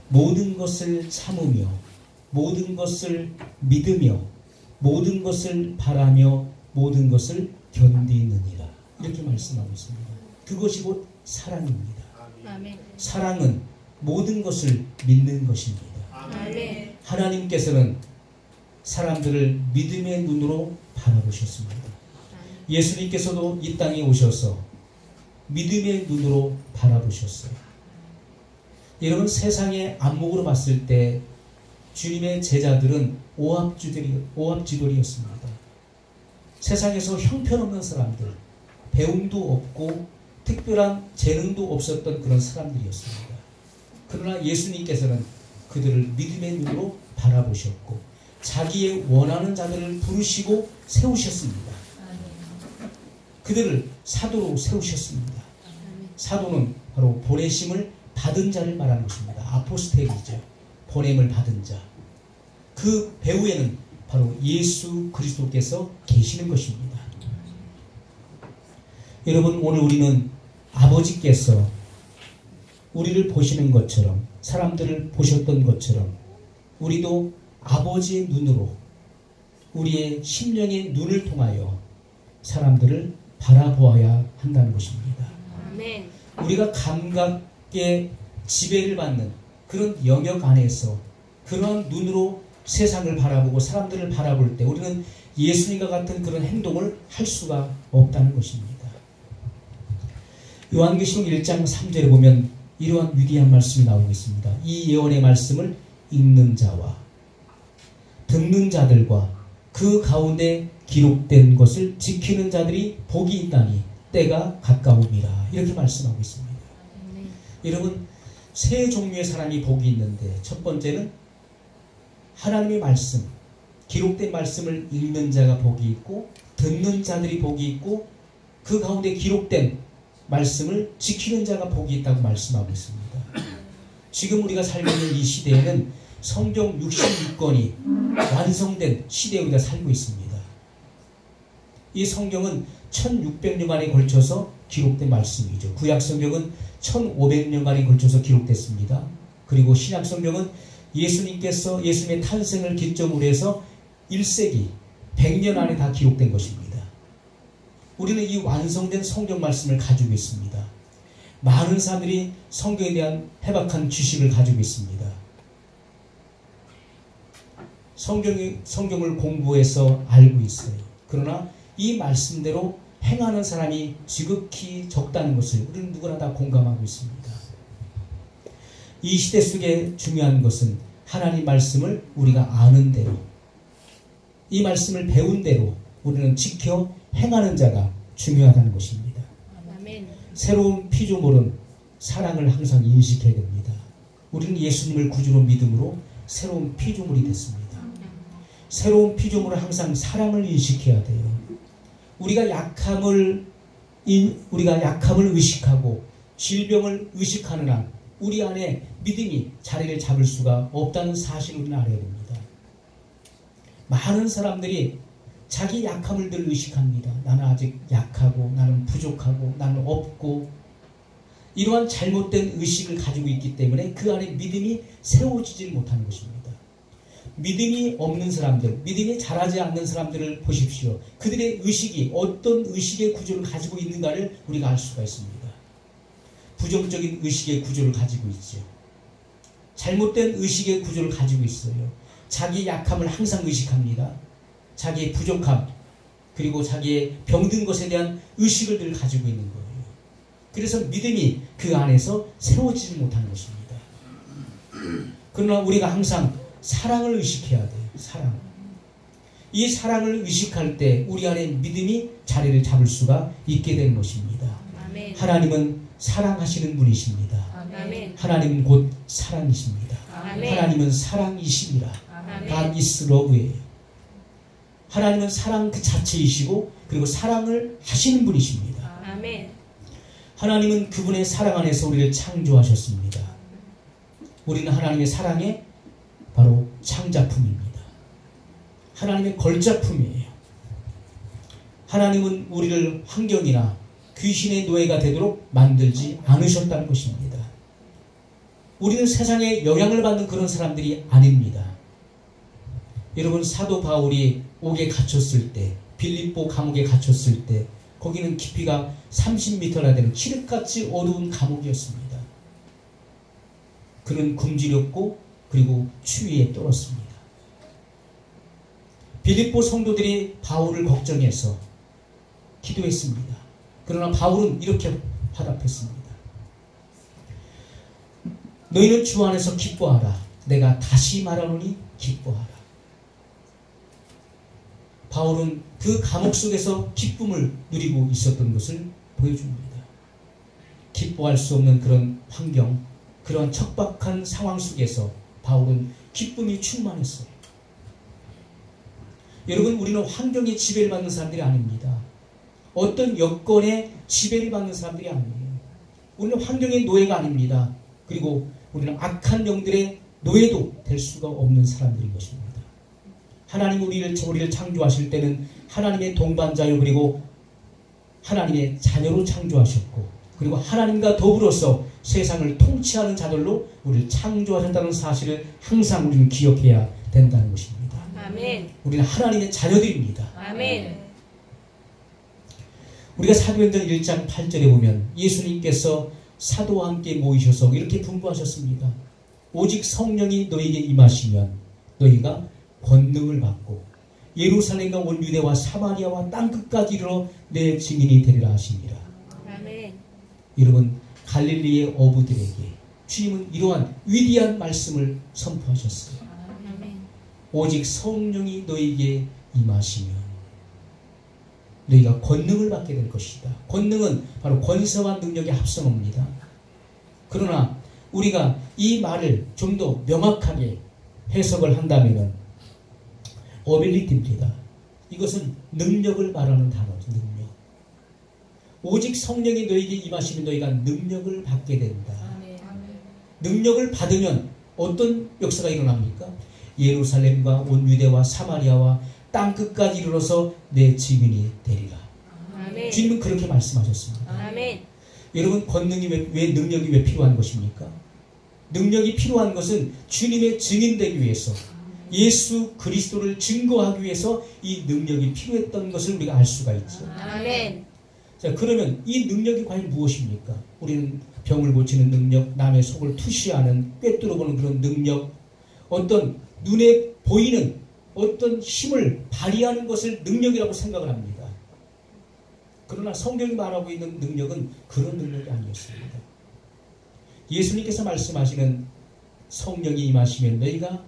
모든 것을 참으며 모든 것을 믿으며 모든 것을 바라며 모든 것을 견디느니라. 이렇게 말씀하고 있습니다. 그것이 곧 사랑입니다. 아멘. 사랑은 모든 것을 믿는 것입니다. 아멘. 하나님께서는 사람들을 믿음의 눈으로 바라보셨습니다. 예수님께서도 이 땅에 오셔서 믿음의 눈으로 바라보셨어요. 여러분, 세상의 안목으로 봤을 때 주님의 제자들은 오합지졸이었습니다. 세상에서 형편없는 사람들, 배움도 없고 특별한 재능도 없었던 그런 사람들이었습니다. 그러나 예수님께서는 그들을 믿음의 눈으로 바라보셨고 자기의 원하는 자들을 부르시고 세우셨습니다. 그들을 사도로 세우셨습니다. 사도는 바로 보내심을 받은 자를 말하는 것입니다. 아포스텔이죠. 보냄을 받은 자. 그 배후에는 바로 예수 그리스도께서 계시는 것입니다. 여러분, 오늘 우리는 아버지께서 우리를 보시는 것처럼, 사람들을 보셨던 것처럼 우리도 아버지의 눈으로, 우리의 심령의 눈을 통하여 사람들을 바라보아야 한다는 것입니다. 아멘. 우리가 감각의 지배를 받는 그런 영역 안에서 그러한 눈으로 세상을 바라보고 사람들을 바라볼 때 우리는 예수님과 같은 그런 행동을 할 수가 없다는 것입니다. 요한계시록 1장 3절에 보면 이러한 위대한 말씀이 나오고 있습니다. 이 예언의 말씀을 읽는 자와 듣는 자들과 그 가운데 기록된 것을 지키는 자들이 복이 있다니 때가 가까움이라. 이렇게 말씀하고 있습니다. 여러분, 세 종류의 사람이 복이 있는데 첫 번째는 하나님의 말씀, 기록된 말씀을 읽는 자가 복이 있고 듣는 자들이 복이 있고 그 가운데 기록된 말씀을 지키는 자가 복이 있다고 말씀하고 있습니다. 지금 우리가 살고 있는 이 시대에는 성경 66권이 완성된 시대에 우리가 살고 있습니다. 이 성경은 1600년간에 걸쳐서 기록된 말씀이죠. 구약성경은 1500년간에 걸쳐서 기록됐습니다. 그리고 신약성경은 예수님께서 예수님의 탄생을 기점으로 해서 1세기 100년 안에 다 기록된 것입니다. 우리는 이 완성된 성경 말씀을 가지고 있습니다. 많은 사람들이 성경에 대한 해박한 지식을 가지고 있습니다. 성경을 공부해서 알고 있어요. 그러나 이 말씀대로 행하는 사람이 지극히 적다는 것을 우리는 누구나 다 공감하고 있습니다. 이 시대 속에 중요한 것은 하나님 말씀을 우리가 아는 대로, 이 말씀을 배운 대로 우리는 지켜 행하는 자가 중요하다는 것입니다. 아멘. 새로운 피조물은 사랑을 항상 인식해야 됩니다. 우리는 예수님을 구주로 믿음으로 새로운 피조물이 됐습니다. 새로운 피조물은 항상 사랑을 인식해야 돼요. 우리가 약함을 의식하고 질병을 의식하는 한 우리 안에 믿음이 자리를 잡을 수가 없다는 사실을 우리는 알아야 됩니다. 많은 사람들이 자기 약함을 늘 의식합니다. 나는 아직 약하고 나는 부족하고 나는 없고 이러한 잘못된 의식을 가지고 있기 때문에 그 안에 믿음이 세워지질 못하는 것입니다. 믿음이 없는 사람들, 믿음이 자라지 않는 사람들을 보십시오. 그들의 의식이 어떤 의식의 구조를 가지고 있는가를 우리가 알 수가 있습니다. 부정적인 의식의 구조를 가지고 있죠. 잘못된 의식의 구조를 가지고 있어요. 자기 약함을 항상 의식합니다. 자기의 부족함, 그리고 자기의 병든 것에 대한 의식을 늘 가지고 있는 거예요. 그래서 믿음이 그 안에서 세워지지 못하는 것입니다. 그러나 우리가 항상 사랑을 의식해야 돼요. 사랑. 이 사랑을 의식할 때 우리 안에 믿음이 자리를 잡을 수가 있게 되는 것입니다. 아멘. 하나님은 사랑하시는 분이십니다. 아멘. 하나님은 곧 사랑이십니다. 아멘. 하나님은 사랑이십니다. 아멘. God is love예요. 하나님은 사랑 그 자체이시고 그리고 사랑을 하시는 분이십니다. 아멘. 하나님은 그분의 사랑 안에서 우리를 창조하셨습니다. 우리는 하나님의 사랑에 바로 창작품입니다. 하나님의 걸작품이에요. 하나님은 우리를 환경이나 귀신의 노예가 되도록 만들지 않으셨다는 것입니다. 우리는 세상에 영향을 받는 그런 사람들이 아닙니다. 여러분, 사도 바울이 옥에 갇혔을 때, 빌립보 감옥에 갇혔을 때 거기는 깊이가 30m나 되는 칠흑같이 어두운 감옥이었습니다. 그는 굶주렸고 그리고 추위에 떨었습니다. 빌립보 성도들이 바울을 걱정해서 기도했습니다. 그러나 바울은 이렇게 화답했습니다. 너희는 주 안에서 기뻐하라. 내가 다시 말하노니 기뻐하라. 바울은 그 감옥 속에서 기쁨을 누리고 있었던 것을 보여줍니다. 기뻐할 수 없는 그런 환경, 그런 척박한 상황 속에서 바울은 기쁨이 충만했어요. 여러분, 우리는 환경에 지배를 받는 사람들이 아닙니다. 어떤 여건에 지배를 받는 사람들이 아니에요. 우리는 환경의 노예가 아닙니다. 그리고 우리는 악한 영들의 노예도 될 수가 없는 사람들인 것입니다. 하나님 우리를 창조하실 때는 하나님의 동반자요, 그리고 하나님의 자녀로 창조하셨고, 그리고 하나님과 더불어서 세상을 통치하는 자들로 우리를 창조하셨다는 사실을 항상 우리는 기억해야 된다는 것입니다. 아멘. 우리는 하나님의 자녀들입니다. 아멘. 우리가 사도행전 1장 8절에 보면 예수님께서 사도와 함께 모이셔서 이렇게 분부하셨습니다. 오직 성령이 너에게 임하시면 너희가 권능을 받고 예루살렘과 온 유대와 사마리아와 땅끝까지 이르러 내 증인이 되리라 하시니라. 아멘. 여러분, 갈릴리의 어부들에게 주님은 이러한 위대한 말씀을 선포하셨어요. 아멘. 오직 성령이 너에게 임하시면 너희가 권능을 받게 될 것이다. 권능은 바로 권세와 능력의 합성어입니다. 그러나 우리가 이 말을 좀 더 명확하게 해석을 한다면 어빌리티입니다. 이것은 능력을 말하는 단어죠. 능력. 오직 성령이 너에게 임하시면 너희가 능력을 받게 된다. 능력을 받으면 어떤 역사가 일어납니까? 예루살렘과 온 유대와 사마리아와 땅끝까지 이르러서 내 증인이 되리라. 아멘. 주님은 그렇게 말씀하셨습니다. 아멘. 여러분, 권능이 왜 능력이 왜 필요한 것입니까? 능력이 필요한 것은 주님의 증인되기 위해서, 예수 그리스도를 증거하기 위해서 이 능력이 필요했던 것을 우리가 알 수가 있죠. 아멘. 자, 그러면 이 능력이 과연 무엇입니까? 우리는 병을 고치는 능력, 남의 속을 투시하는, 꿰뚫어보는 그런 능력, 어떤 눈에 보이는 어떤 힘을 발휘하는 것을 능력이라고 생각을 합니다. 그러나 성경이 말하고 있는 능력은 그런 능력이 아니었습니다. 예수님께서 말씀하시는 성령이 임하시면 너희가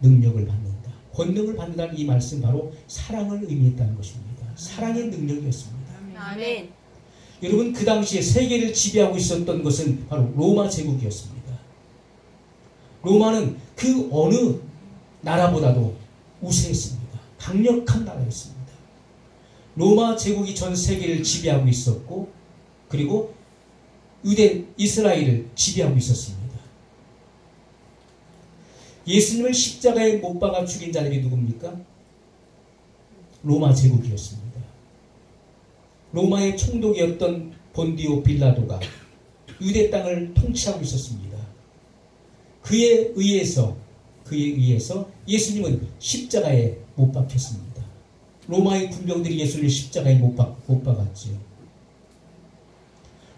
능력을 받는다, 권능을 받는다는 이 말씀, 바로 사랑을 의미했다는 것입니다. 사랑의 능력이었습니다. 아멘. 여러분, 그 당시에 세계를 지배하고 있었던 것은 바로 로마 제국이었습니다. 로마는 그 어느 나라보다도 우세했습니다. 강력한 나라였습니다. 로마 제국이 전 세계를 지배하고 있었고, 그리고 유대 이스라엘을 지배하고 있었습니다. 예수님을 십자가에 못 박아 죽인 자들이 누굽니까? 로마 제국이었습니다. 로마의 총독이었던 본디오 빌라도가 유대 땅을 통치하고 있었습니다. 그에 의해서 예수님은 십자가에 못 박혔습니다. 로마의 군병들이 예수님을 십자가에 못 박았지요.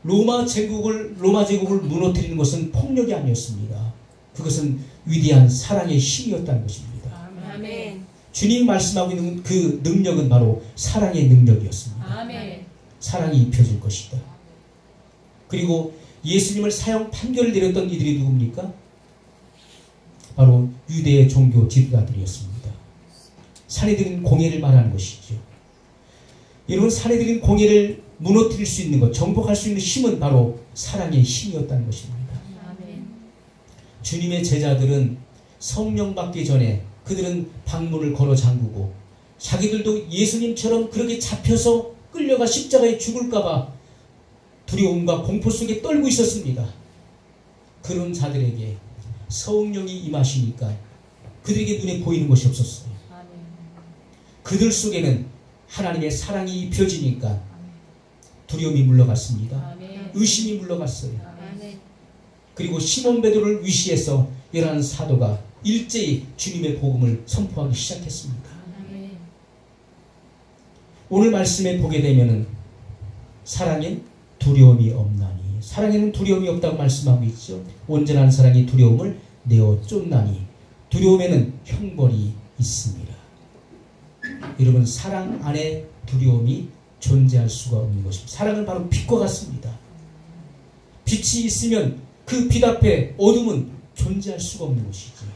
로마 제국을 무너뜨리는 것은 폭력이 아니었습니다. 그것은 위대한 사랑의 힘이었다는 것입니다. 아멘. 주님이 말씀하고 있는 그 능력은 바로 사랑의 능력이었습니다. 아멘. 사랑이 입혀질 것이다. 그리고 예수님을 사형 판결을 내렸던 이들이 누굽니까? 바로 유대의 종교 지도자들이었습니다. 사내들인 공예를 말하는 것이죠. 여러분, 사내들인 공예를 무너뜨릴 수 있는 것, 정복할 수 있는 힘은 바로 사랑의 힘이었다는 것입니다. 아멘. 주님의 제자들은 성령 받기 전에 그들은 방문을 걸어 잠그고, 자기들도 예수님처럼 그렇게 잡혀서 끌려가 십자가에 죽을까봐 두려움과 공포 속에 떨고 있었습니다. 그런 자들에게 성령이 임하시니까 그들에게 눈에 보이는 것이 없었어요. 그들 속에는 하나님의 사랑이 입혀지니까 두려움이 물러갔습니다. 의심이 물러갔어요. 그리고 시몬 베드로를 위시해서 11 사도가 일제히 주님의 복음을 선포하기 시작했습니다. 오늘 말씀에 보게 되면은 사랑엔 두려움이 없나니, 사랑에는 두려움이 없다고 말씀하고 있죠. 온전한 사랑이 두려움을 내어 쫓나니 두려움에는 형벌이 있습니다. 여러분, 사랑 안에 두려움이 존재할 수가 없는 것입니다. 사랑은 바로 빛과 같습니다. 빛이 있으면 그 빛 앞에 어둠은 존재할 수가 없는 것이죠.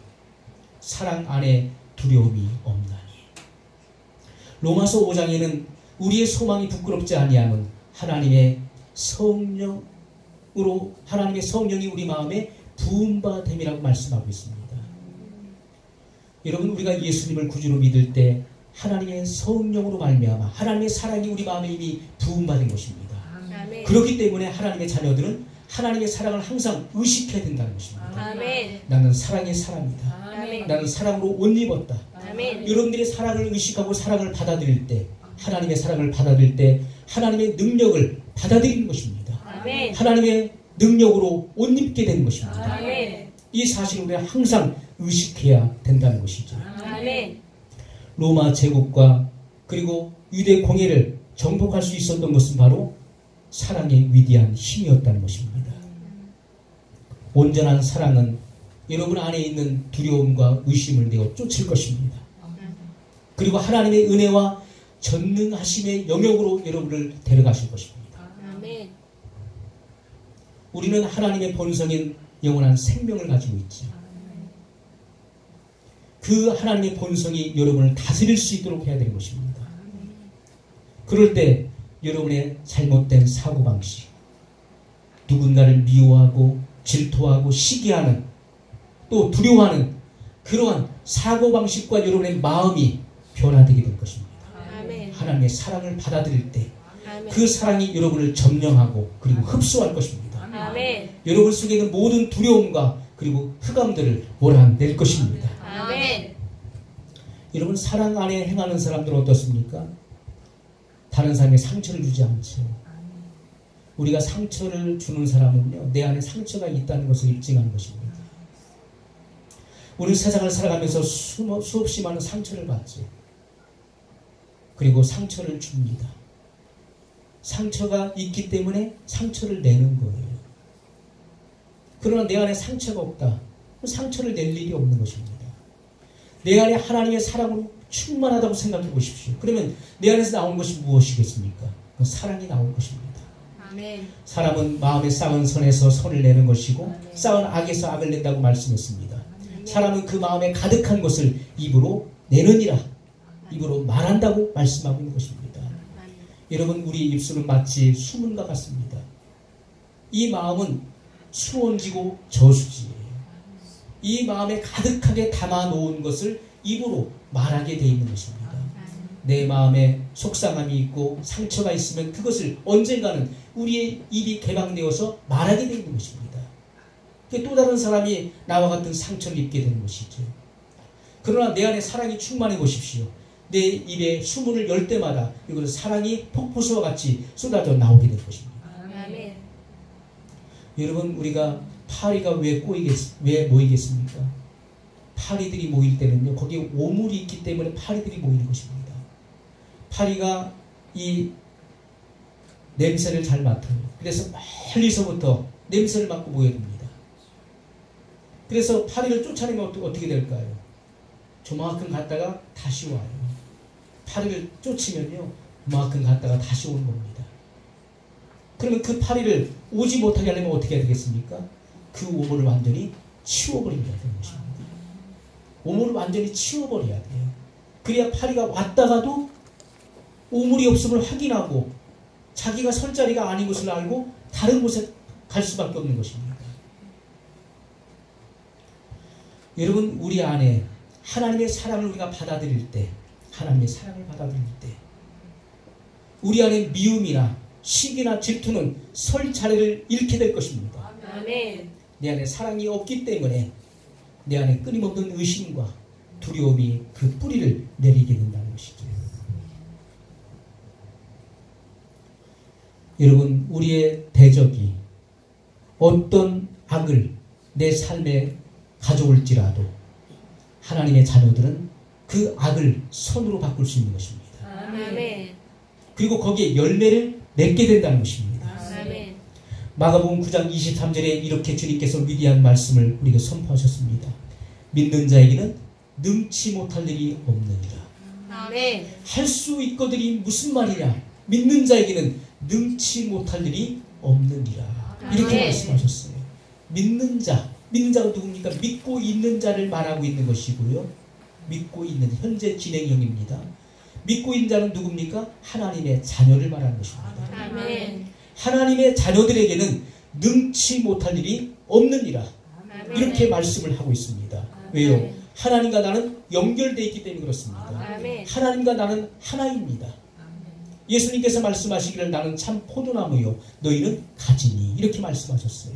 사랑 안에 두려움이 없나니. 로마서 5장에는 우리의 소망이 부끄럽지 아니함은 하나님의 성령으로, 하나님의 성령이 우리 마음에 부음바 됨이라고 말씀하고 있습니다. 여러분, 우리가 예수님을 구주로 믿을 때 하나님의 성령으로 말미암아 하나님의 사랑이 우리 마음에 이미 부음받은 것입니다. 아멘. 그렇기 때문에 하나님의 자녀들은 하나님의 사랑을 항상 의식해야 된다는 것입니다. 아멘. 나는 사랑의 사람이다. 아멘. 나는 사랑으로 옷 입었다. 아멘. 여러분들이 사랑을 의식하고 사랑을 받아들일 때, 하나님의 사랑을 받아들일 때 하나님의 능력을 받아들이는 것입니다. 아멘. 하나님의 능력으로 옷 입게 되는 것입니다. 아멘. 이 사실을 우리가 항상 의식해야 된다는 것이죠. 아멘. 로마 제국과 그리고 유대 공예를 정복할 수 있었던 것은 바로 사랑의 위대한 힘이었다는 것입니다. 온전한 사랑은 여러분 안에 있는 두려움과 의심을 내어 쫓을 것입니다. 그리고 하나님의 은혜와 전능하심의 영역으로 여러분을 데려가실 것입니다. 아멘. 우리는 하나님의 본성인 영원한 생명을 가지고 있죠. 그 하나님의 본성이 여러분을 다스릴 수 있도록 해야 되는 것입니다. 그럴 때 여러분의 잘못된 사고방식, 누군가를 미워하고 질투하고 시기하는, 또 두려워하는 그러한 사고방식과 여러분의 마음이 변화되게 될 것입니다. 아멘. 하나님의 사랑을 받아들일 때 아멘. 그 사랑이 여러분을 점령하고 그리고 흡수할 것입니다. 아멘. 여러분 속에 있는 모든 두려움과 그리고 흑암들을 몰아낼 것입니다. 아멘. 여러분, 사랑 안에 행하는 사람들은 어떻습니까? 다른 사람에게 상처를 주지 않죠. 우리가 상처를 주는 사람은요, 내 안에 상처가 있다는 것을 입증하는 것입니다. 우리 세상을 살아가면서 수없이 많은 상처를 받죠. 그리고 상처를 줍니다. 상처가 있기 때문에 상처를 내는 거예요. 그러나 내 안에 상처가 없다. 상처를 낼 일이 없는 것입니다. 내 안에 하나님의 사랑으로 충만하다고 생각해 보십시오. 그러면 내 안에서 나온 것이 무엇이겠습니까? 사랑이 나올 것입니다. 아멘. 사람은 마음에 쌓은 선에서 선을 내는 것이고 쌓은 악에서 악을 낸다고 말씀했습니다. 사람은 그 마음에 가득한 것을 입으로 내느니라, 입으로 말한다고 말씀하고 있는 것입니다. 여러분, 우리 입술은 마치 수문과 같습니다. 이 마음은 수원지고 저수지예요. 이 마음에 가득하게 담아놓은 것을 입으로 말하게 돼 있는 것입니다. 내 마음에 속상함이 있고 상처가 있으면 그것을 언젠가는 우리의 입이 개방되어서 말하게 돼 있는 것입니다. 또 다른 사람이 나와 같은 상처를 입게 되는 것이죠. 그러나 내 안에 사랑이 충만해 보십시오. 내 입에 수문을 열 때마다 이것은 사랑이 폭포수와 같이 쏟아져 나오게 될 것입니다. 아멘. 여러분, 우리가 파리가 왜 모이겠습니까? 파리들이 모일 때는요, 거기에 오물이 있기 때문에 파리들이 모이는 것입니다. 파리가 이 냄새를 잘 맡아요. 그래서 멀리서부터 냄새를 맡고 모여듭니다. 그래서 파리를 쫓아내면 어떻게 될까요? 조만큼 갔다가 다시 와요. 파리를 쫓으면요, 그만큼 갔다가 다시 오는 겁니다. 그러면 그 파리를 오지 못하게 하려면 어떻게 해야 되겠습니까? 그 오물을 완전히 치워버려야 되는 것입니다. 오물을 완전히 치워버려야 돼요. 그래야 파리가 왔다가도 오물이 없음을 확인하고 자기가 설 자리가 아닌 것을 알고 다른 곳에 갈 수밖에 없는 것입니다. 여러분, 우리 안에 하나님의 사랑을 우리가 받아들일 때, 하나님의 사랑을 받아들일 때 우리 안에 미움이나 시기나 질투는 설 자리를 잃게 될 것입니다. 아멘. 내 안에 사랑이 없기 때문에 내 안에 끊임없는 의심과 두려움이 그 뿌리를 내리게 된다는 것이죠. 여러분, 우리의 대적이 어떤 악을 내 삶에 가져올지라도 하나님의 자녀들은 그 악을 선으로 바꿀 수 있는 것입니다. 아멘. 그리고 거기에 열매를 맺게 된다는 것입니다. 아멘. 마가복음 9장 23절에 이렇게 주님께서 위대한 말씀을 우리에게 선포하셨습니다. 믿는 자에게는 능치 못할 일이 없느니라. 아멘. 할 수 있거든이 무슨 말이냐? 믿는 자에게는 능치 못할 일이 없느니라. 이렇게 아멘. 말씀하셨어요. 믿는 자, 믿는 자가 누굽니까? 믿고 있는 자를 말하고 있는 것이고요. 믿고 있는, 현재 진행형입니다. 믿고 있는 자는 누굽니까? 하나님의 자녀를 말하는 것입니다. 아멘. 하나님의 자녀들에게는 능치 못할 일이 없느니라. 이렇게 말씀을 하고 있습니다. 왜요? 하나님과 나는 연결되어 있기 때문에 그렇습니다. 아멘. 하나님과 나는 하나입니다. 예수님께서 말씀하시기를 나는 참 포도나무요 너희는 가지니 이렇게 말씀하셨어요.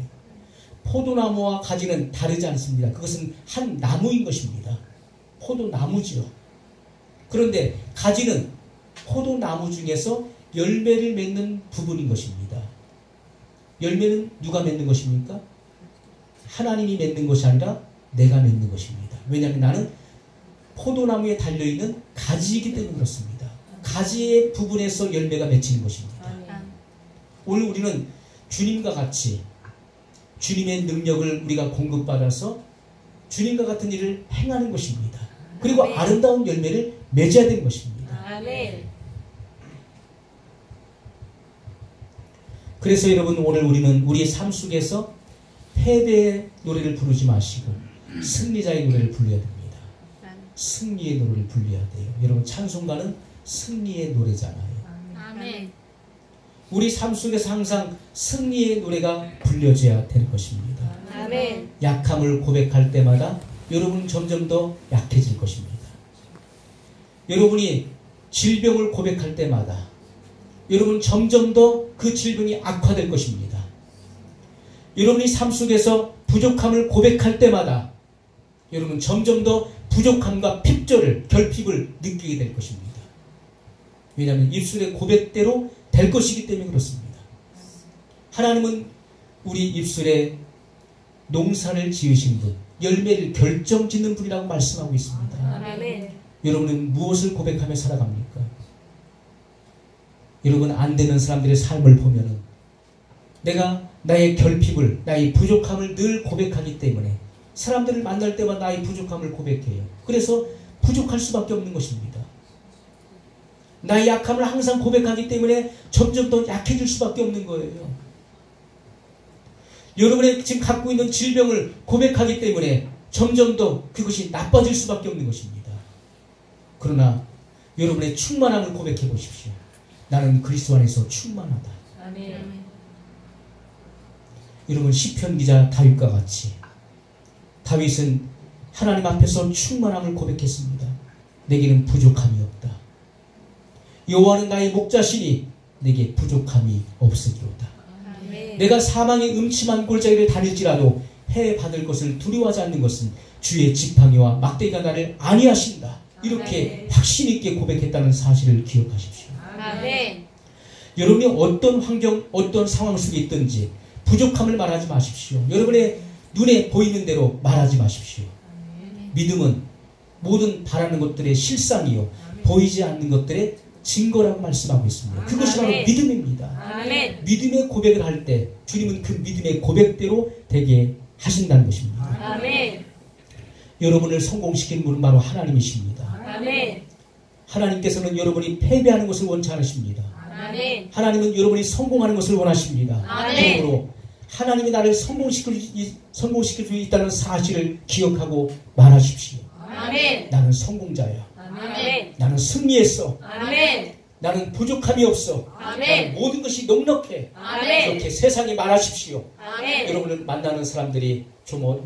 포도나무와 가지는 다르지 않습니다. 그것은 한 나무인 것입니다. 포도나무지요. 그런데 가지는 포도나무 중에서 열매를 맺는 부분인 것입니다. 열매는 누가 맺는 것입니까? 하나님이 맺는 것이 아니라 내가 맺는 것입니다. 왜냐하면 나는 포도나무에 달려있는 가지이기 때문에 그렇습니다. 가지의 부분에서 열매가 맺히는 것입니다. 오늘 우리는 주님과 같이 주님의 능력을 우리가 공급받아서 주님과 같은 일을 행하는 것입니다. 그리고 아름다운 열매를 맺어야 되는 것입니다. 아멘. 그래서 여러분 오늘 우리는 우리의 삶 속에서 패배의 노래를 부르지 마시고 승리자의 노래를 불러야 됩니다. 승리의 노래를 불러야 돼요. 여러분 찬송가는 승리의 노래잖아요. 아멘. 우리 삶 속에서 항상 승리의 노래가 불려져야 될 것입니다. 아멘. 약함을 고백할 때마다 여러분은 점점 더 약해질 것입니다. 여러분이 질병을 고백할 때마다 여러분은 점점 더 그 질병이 악화될 것입니다. 여러분이 삶 속에서 부족함을 고백할 때마다 여러분 점점 더 부족함과 핍절을, 결핍을 느끼게 될 것입니다. 왜냐하면 입술의 고백대로 될 것이기 때문에 그렇습니다. 하나님은 우리 입술에 농사를 지으신 분, 열매를 결정짓는 분이라고 말씀하고 있습니다. 아멘. 여러분은 무엇을 고백하며 살아갑니까? 여러분 안 되는 사람들의 삶을 보면은 내가 나의 결핍을, 나의 부족함을 늘 고백하기 때문에 사람들을 만날 때마다 나의 부족함을 고백해요. 그래서 부족할 수밖에 없는 것입니다. 나의 약함을 항상 고백하기 때문에 점점 더 약해질 수밖에 없는 거예요. 여러분의 지금 갖고 있는 질병을 고백하기 때문에 점점 더 그것이 나빠질 수밖에 없는 것입니다. 그러나 여러분의 충만함을 고백해 보십시오. 나는 그리스도 안에서 충만하다. 아멘. 여러분 시편 기자 다윗과 같이 다윗은 하나님 앞에서 충만함을 고백했습니다. 내게는 부족함이 없다. 여호와는 나의 목자시니 내게 부족함이 없으리로다. 아멘. 내가 사망의 음침한 골짜기를 다닐지라도 해 받을 것을 두려워하지 않는 것은 주의 지팡이와 막대기가 나를 안위하신다. 이렇게 확신 있게 고백했다는 사실을 기억하십시오. 아멘. 여러분이 어떤 환경, 어떤 상황 속에 있든지 부족함을 말하지 마십시오. 여러분의 눈에 보이는 대로 말하지 마십시오. 믿음은 모든 바라는 것들의 실상이요 보이지 않는 것들의 증거라고 말씀하고 있습니다. 그것이 바로 믿음입니다. 아멘. 믿음의 고백을 할 때 주님은 그 믿음의 고백대로 되게 하신다는 것입니다. 아멘. 여러분을 성공시키는 분은 바로 하나님이십니다. 아멘. 하나님께서는 여러분이 패배하는 것을 원치 않으십니다. 아멘. 하나님은 여러분이 성공하는 것을 원하십니다. 아멘. 그러므로 하나님이 나를 성공시킬 수 있다는 사실을 기억하고 말하십시오. 아멘. 나는 성공자야. 아멘. 나는 승리했어. 아멘. 나는 부족함이 없어. 아멘. 나는 모든 것이 넉넉해. 아멘. 이렇게 세상에 말하십시오. 아멘. 여러분을 만나는 사람들이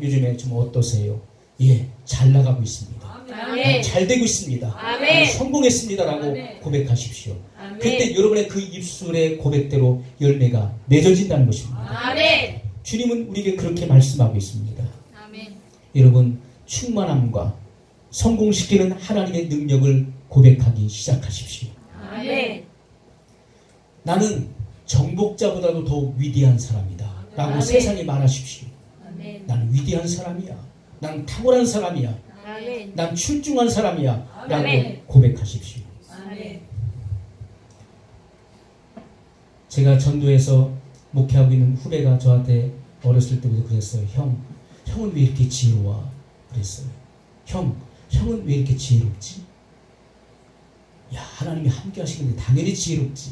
요즘에 좀 어떠세요? 예, 잘 나가고 있습니다. 아멘. 잘 되고 있습니다. 아멘. 성공했습니다라고 아멘. 고백하십시오. 아멘. 그때 여러분의 그 입술의 고백대로 열매가 맺어진다는 것입니다. 아멘. 주님은 우리에게 그렇게 말씀하고 있습니다. 아멘. 여러분 충만함과 성공시키는 하나님의 능력을 고백하기 시작하십시오. 아멘. 나는 정복자보다도 더 위대한 사람이다 라고 아멘. 세상에 말하십시오. 아멘. 난 위대한 사람이야. 난 탁월한 사람이야. 아멘. 난 출중한 사람이야. 라고 아멘. 고백하십시오. 아멘. 제가 전도에서 목회하고 있는 후배가 저한테 어렸을 때부터 그랬어요. 형은 왜 이렇게 지혜로워? 그랬어요. 형은 왜 이렇게 지혜롭지? 야, 하나님이 함께 하시는데 당연히 지혜롭지.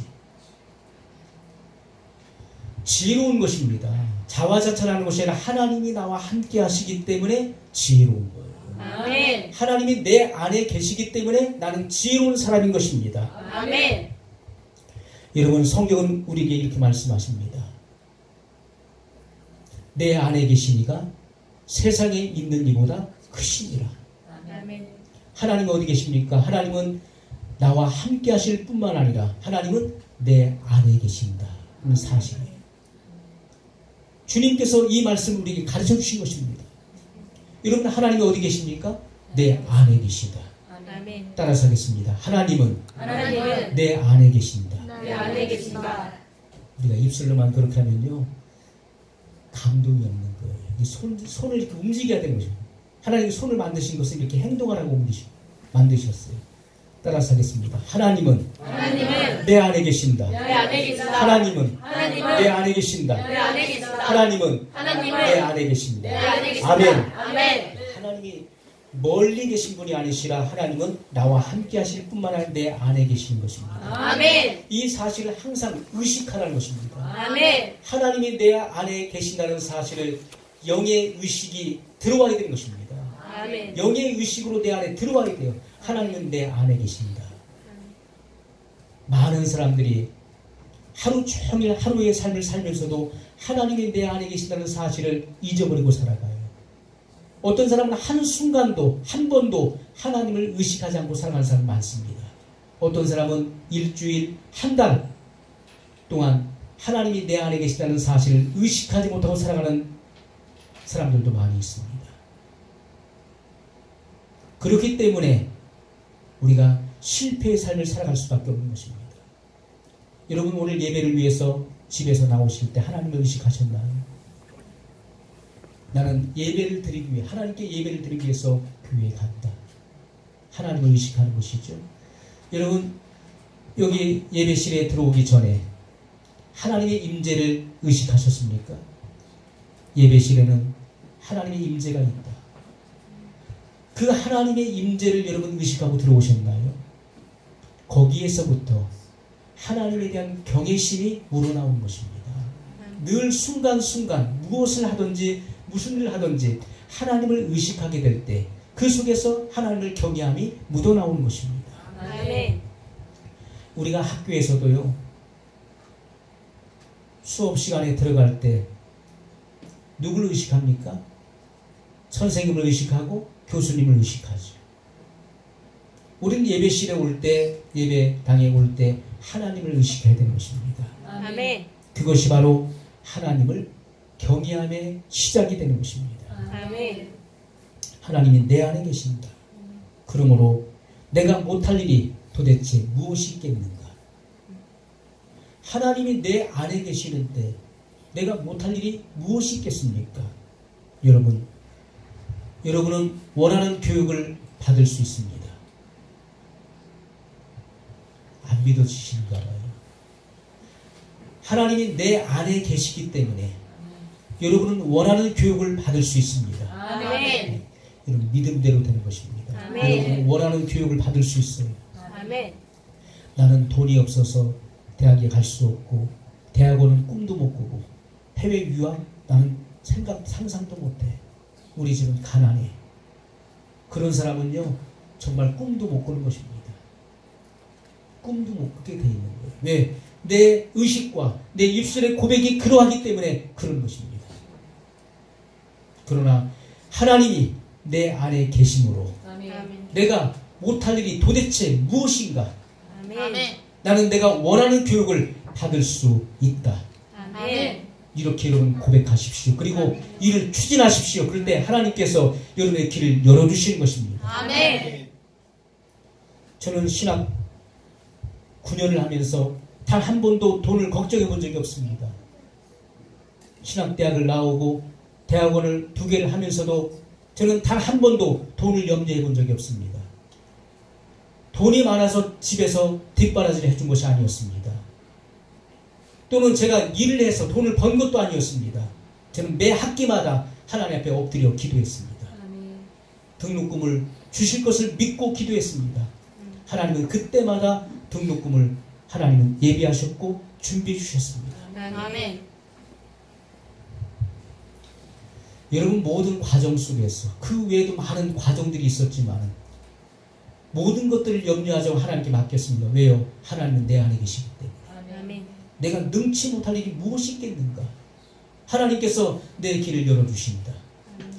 지혜로운 것입니다. 자화자찬하는 것이 아니라 하나님이 나와 함께 하시기 때문에 지혜로운 거예요. 아멘. 하나님이 내 안에 계시기 때문에 나는 지혜로운 사람인 것입니다. 아멘. 여러분, 성경은 우리에게 이렇게 말씀하십니다. 내 안에 계시니가 세상에 있는 이보다 크시니라. 아멘. 하나님은 어디 계십니까? 하나님은 나와 함께 하실 뿐만 아니라 하나님은 내 안에 계신다. 이 사실이에요. 주님께서 이 말씀을 우리에게 가르쳐 주신 것입니다. 여러분, 하나님이 어디 계십니까? 내 안에 계시다. 아멘. 따라서 하겠습니다. 하나님은 내 안에 계신다. 안에 계신다. 우리가 입술로만 그렇게 하면요, 감동이 없는 거예요. 이 손을 이렇게 움직여야 되는 거죠. 하나님이 손을 만드신 것을 이렇게 행동하라고 만드셨어요. 따라서 하겠습니다. 하나님은 내 안에 계신다. 내 안에 계신다. 하나님은 하나님은 내 안에 계신다. 내 안에 계신다. 하나님은 하나님은 내 안에 계신다. 내 안에 계신다. 아멘. 아멘. 하나님이 멀리 계신 분이 아니시라 하나님은 나와 함께 하실 뿐만 아니라 내 안에 계시는 것입니다. 아멘. 이 사실을 항상 의식하라는 것입니다. 아멘. 하나님이 내 안에 계신다는 사실을 영의 의식이 들어와야 되는 것입니다. 아멘. 영의 의식으로 내 안에 들어와야 돼요. 하나님은 내 안에 계신다. 많은 사람들이 하루 종일 하루의 삶을 살면서도 하나님이 내 안에 계신다는 사실을 잊어버리고 살아가요. 어떤 사람은 한순간도 한 번도 하나님을 의식하지 않고 살아가는 사람이 많습니다. 어떤 사람은 일주일, 한 달 동안 하나님이 내 안에 계시다는 사실을 의식하지 못하고 살아가는 사람들도 많이 있습니다. 그렇기 때문에 우리가 실패의 삶을 살아갈 수밖에 없는 것입니다. 여러분, 오늘 예배를 위해서 집에서 나오실 때 하나님을 의식하셨나요? 나는 예배를 드리기 위해, 하나님께 예배를 드리기 위해서 교회에 간다. 하나님을 의식하는 것이죠. 여러분, 여기 예배실에 들어오기 전에 하나님의 임재를 의식하셨습니까? 예배실에는 하나님의 임재가 있다. 그 하나님의 임재를 여러분 의식하고 들어오셨나요? 거기에서부터 하나님에 대한 경외심이 우러나오는 것입니다. 늘 순간순간 무엇을 하든지 무슨 일을 하든지 하나님을 의식하게 될 때 그 속에서 하나님을 경외함이 묻어나오는 것입니다. 아멘. 우리가 학교에서도요, 수업 시간에 들어갈 때 누구를 의식합니까? 선생님을 의식하고 교수님을 의식하죠. 우리는 예배실에 올 때, 예배당에 올 때 하나님을 의식해야 되는 것입니다. 아멘. 그것이 바로 하나님을 경외함의 시작이 되는 것입니다. 아멘. 하나님이 내 안에 계신다. 그러므로 내가 못할 일이 도대체 무엇이 있겠는가? 하나님이 내 안에 계시는데 내가 못할 일이 무엇이 있겠습니까? 여러분은 원하는 교육을 받을 수 있습니다. 안 믿어지시는가 봐요. 하나님이 내 안에 계시기 때문에 여러분은 원하는 교육을 받을 수 있습니다. 아멘. 여러분, 믿음대로 되는 것입니다. 아멘. 여러분은 원하는 교육을 받을 수 있어요. 아멘. 나는 돈이 없어서 대학에 갈 수 없고 대학원은 꿈도 못 꾸고 해외 유학 나는 상상도 못해. 우리 집은 가난해. 그런 사람은요 정말 꿈도 못 꾸는 것입니다. 꿈도 못 꾸게 돼 있는 거예요. 왜? 내 의식과 내 입술의 고백이 그러하기 때문에 그런 것입니다. 그러나 하나님이 내 안에 계심으로 아멘. 내가 못할 일이 도대체 무엇인가? 아멘. 나는 내가 원하는 교육을 받을 수 있다. 아멘. 이렇게 여러분 고백하십시오. 그리고 이를 추진하십시오. 그럴 때 하나님께서 여러분의 길을 열어주시는 것입니다. 아멘. 저는 신학 9년을 하면서 단 한 번도 돈을 걱정해 본 적이 없습니다. 신학대학을 나오고 대학원을 2개를 하면서도 저는 단 한 번도 돈을 염려해 본 적이 없습니다. 돈이 많아서 집에서 뒷바라지를 해준 것이 아니었습니다. 또는 제가 일을 해서 돈을 번 것도 아니었습니다. 저는 매 학기마다 하나님 앞에 엎드려 기도했습니다. 등록금을 주실 것을 믿고 기도했습니다. 하나님은 그때마다 등록금을 하나님은 예비하셨고 준비해 주셨습니다. 아멘. 여러분 모든 과정 속에서 그 외에도 많은 과정들이 있었지만 모든 것들을 염려하자고 하나님께 맡겼습니다. 왜요? 하나님은 내 안에 계시기 때문에. 아멘. 내가 능치 못할 일이 무엇이 있겠는가? 하나님께서 내 길을 열어주신다.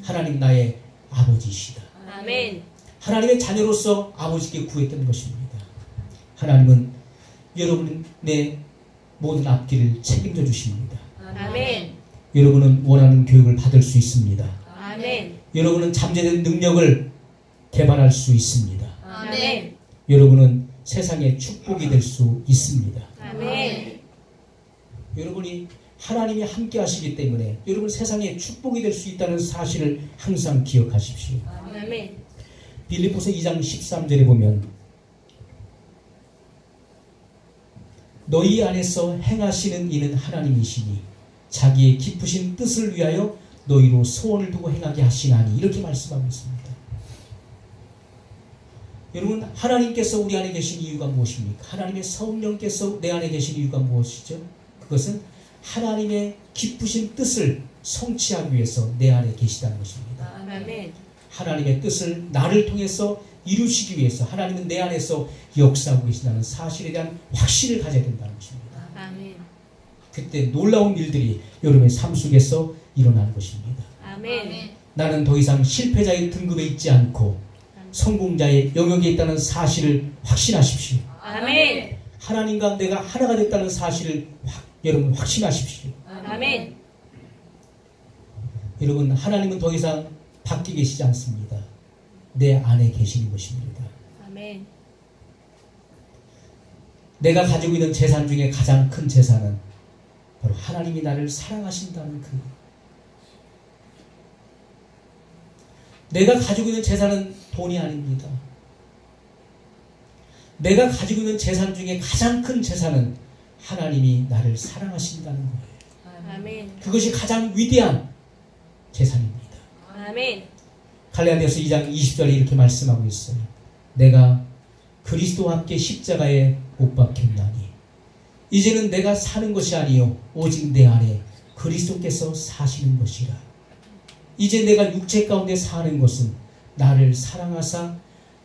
하나님 나의 아버지이시다. 아멘. 하나님의 자녀로서 아버지께 구했던 것입니다. 하나님은 여러분의 모든 앞길을 책임져 주십니다. 아멘. 여러분은 원하는 교육을 받을 수 있습니다. 아멘. 여러분은 잠재된 능력을 개발할 수 있습니다. 아멘. 여러분은 세상의 축복이 될 수 있습니다. 아멘. 여러분이 하나님이 함께 하시기 때문에 여러분 세상에 축복이 될 수 있다는 사실을 항상 기억하십시오. 아멘. 빌립보서 2장 13절에 보면 너희 안에서 행하시는 이는 하나님이시니 자기의 깊으신 뜻을 위하여 너희로 소원을 두고 행하게 하시나니 이렇게 말씀하고 있습니다. 여러분 하나님께서 우리 안에 계신 이유가 무엇입니까? 하나님의 성령께서 내 안에 계신 이유가 무엇이죠? 그것은 하나님의 깊으신 뜻을 성취하기 위해서 내 안에 계시다는 것입니다. 아멘. 하나님의 뜻을 나를 통해서 이루시기 위해서 하나님은 내 안에서 역사하고 계신다는 사실에 대한 확신을 가져야 된다는 것입니다. 아멘. 그때 놀라운 일들이 여러분의 삶 속에서 일어나는 것입니다. 아멘. 나는 더 이상 실패자의 등급에 있지 않고 성공자의 영역에 있다는 사실을 확신하십시오. 아멘. 하나님과 내가 하나가 됐다는 사실을 여러분 확신하십시오. 아멘. 여러분 하나님은 더 이상 밖에 계시지 않습니다. 내 안에 계시는 것입니다. 아멘. 내가 가지고 있는 재산 중에 가장 큰 재산은 바로 하나님이 나를 사랑하신다는 그 내가 가지고 있는 재산은 돈이 아닙니다. 내가 가지고 있는 재산 중에 가장 큰 재산은 하나님이 나를 사랑하신다는 거예요. 아멘. 그것이 가장 위대한 재산입니다. 아멘. 갈라디아서 2장 20절에 이렇게 말씀하고 있어요. 내가 그리스도와 함께 십자가에 못 박혔나니 이제는 내가 사는 것이 아니요 오직 내 안에 그리스도께서 사시는 것이라. 이제 내가 육체 가운데 사는 것은 나를 사랑하사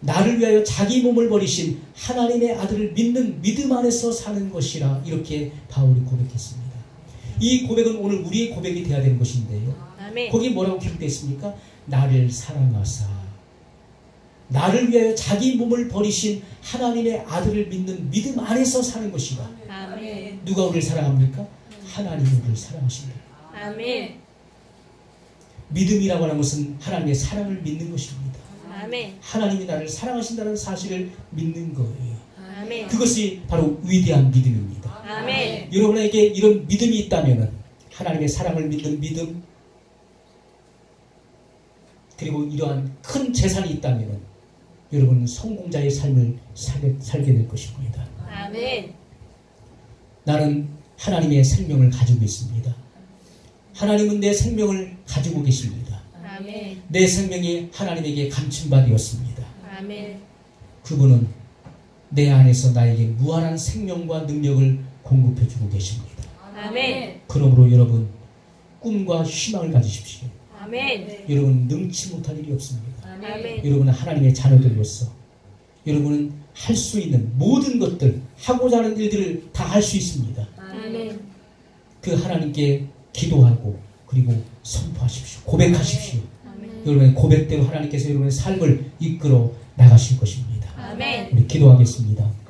나를 위하여 자기 몸을 버리신 하나님의 아들을 믿는 믿음 안에서 사는 것이라. 이렇게 바울이 고백했습니다. 이 고백은 오늘 우리의 고백이 되어야 되는 것인데요. 아멘. 거기 뭐라고 기록되어 있습니까? 나를 사랑하사 나를 위하여 자기 몸을 버리신 하나님의 아들을 믿는 믿음 안에서 사는 것이다. 아멘. 누가 우리를 사랑합니까? 하나님이 우리를 사랑하신다. 아멘. 믿음이라고 하는 것은 하나님의 사랑을 믿는 것입니다. 아멘. 하나님이 나를 사랑하신다는 사실을 믿는 거예요. 아멘. 그것이 바로 위대한 믿음입니다. 아멘. 여러분에게 이런 믿음이 있다면 하나님의 사랑을 믿는 믿음 그리고 이러한 큰 재산이 있다면 여러분은 성공자의 삶을 살게 될 것입니다. 아멘. 나는 하나님의 생명을 가지고 있습니다. 하나님은 내 생명을 가지고 계십니다. 아멘. 내 생명이 하나님에게 감춘바되었습니다. 아멘. 그분은 내 안에서 나에게 무한한 생명과 능력을 공급해주고 계십니다. 아멘. 그러므로 여러분 꿈과 희망을 가지십시오. 아멘. 여러분 능치 못할 일이 없습니다. 아멘. 여러분은 하나님의 자녀들로서 여러분은 할 수 있는 모든 것들 하고자 하는 일들을 다 할 수 있습니다. 아멘. 그 하나님께 기도하고 그리고 선포하십시오. 고백하십시오. 아멘. 여러분의 고백대로 하나님께서 여러분의 삶을 이끌어 나가실 것입니다. 아멘. 우리 기도하겠습니다.